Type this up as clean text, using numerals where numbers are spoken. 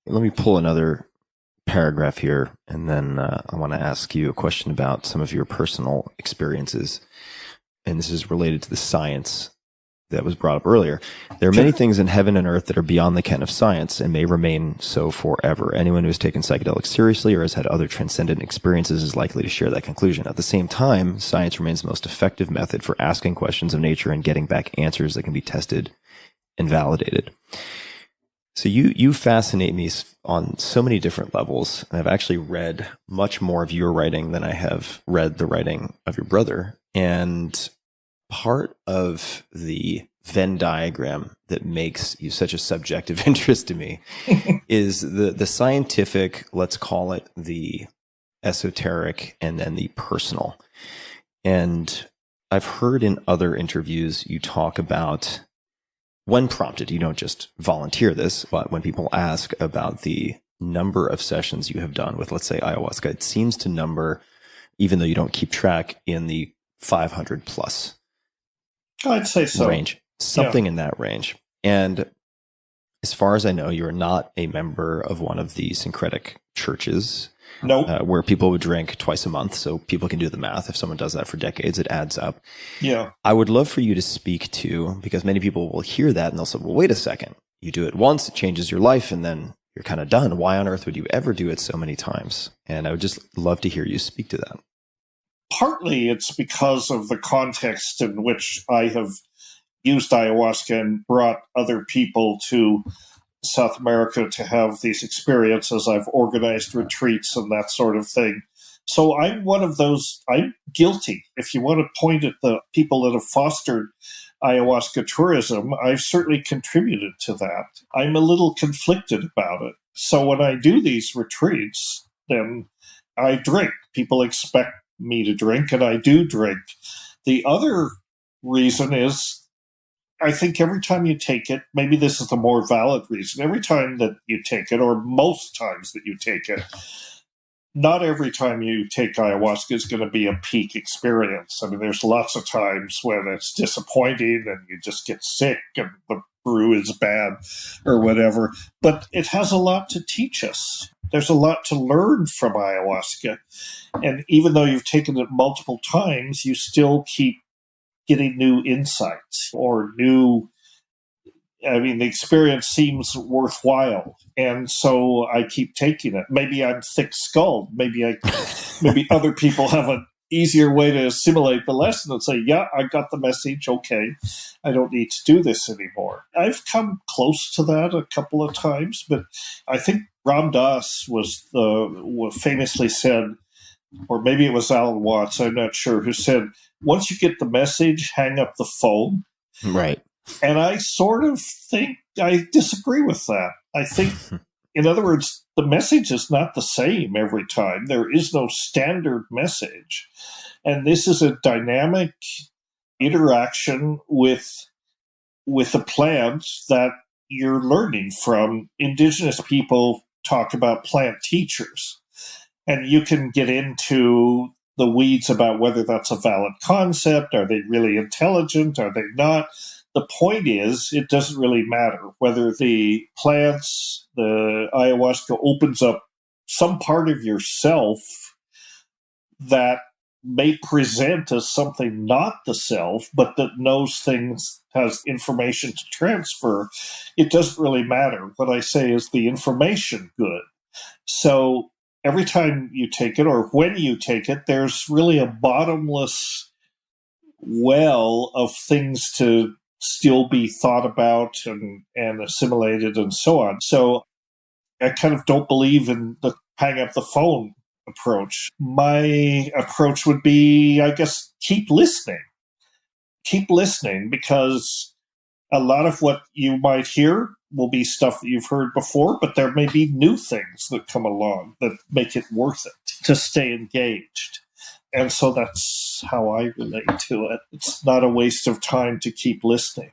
Let me pull another paragraph here, and then I want to ask you a question about some of your personal experiences. And this is related to the science that was brought up earlier. There are many things in heaven and earth that are beyond the ken of science and may remain so forever. Anyone who has taken psychedelics seriously or has had other transcendent experiences is likely to share that conclusion. At the same time, science remains the most effective method for asking questions of nature and getting back answers that can be tested and validated. So you fascinate me on so many different levels. And I've actually read much more of your writing than I have read the writing of your brother. And part of the Venn diagram that makes you such a subject of interest to me is the scientific, let's call it the esoteric, and then the personal. And I've heard in other interviews you talk about, when prompted, you don't just volunteer this, but when people ask about the number of sessions you have done with, let's say, ayahuasca, it seems to number, even though you don't keep track, in the 500 plus. I'd say so. Range, something in that range. And as far as I know, you're not a member of one of the syncretic churches. Nope. Where people would drink twice a month. So people can do the math. If someone does that for decades, it adds up. Yeah. I would love for you to speak to, because many people will hear that and they'll say, well, wait a second. You do it once, it changes your life, and then you're kind of done. Why on earth would you ever do it so many times? And I would just love to hear you speak to that. Partly it's because of the context in which I have used ayahuasca and brought other people to South America to have these experiences. I've organized retreats and that sort of thing. So I'm one of those, I'm guilty. If you want to point at the people that have fostered ayahuasca tourism, I've certainly contributed to that. I'm a little conflicted about it. So when I do these retreats, then I drink. People expect me to drink, and I do drink. The other reason is, I think every time you take it, maybe this is the more valid reason, every time that you take it, or most times that you take it, not every time you take ayahuasca is going to be a peak experience. I mean, there's lots of times when it's disappointing and you just get sick and the brew is bad or whatever. But it has a lot to teach us. There's a lot to learn from ayahuasca. And even though you've taken it multiple times, you still keep getting new insights or new, I mean, the experience seems worthwhile. And so I keep taking it. Maybe I'm thick-skulled. Maybe other people have an easier way to assimilate the lesson and say, yeah, I got the message. Okay, I don't need to do this anymore. I've come close to that a couple of times, but I think Ram Dass famously said, or maybe it was Alan Watts, I'm not sure, who said, once you get the message, hang up the phone. Right. And I sort of think I disagree with that. I think, in other words, the message is not the same every time. There is no standard message. And this is a dynamic interaction with the plants that you're learning from. Indigenous people talk about plant teachers. And you can get into the weeds about whether that's a valid concept. Are they really intelligent? Are they not? The point is, it doesn't really matter whether the plants, the ayahuasca opens up some part of yourself that may present as something not the self, but that knows things, has information to transfer. It doesn't really matter. What I say is the information good. So every time you take it, or when you take it, there's really a bottomless well of things to still be thought about and assimilated and so on. So I kind of don't believe in the hang up the phone approach. My approach would be, I guess, keep listening. Keep listening, because a lot of what you might hear will be stuff that you've heard before, but there may be new things that come along that make it worth it to stay engaged. And so that's how I relate to it. It's not a waste of time to keep listening.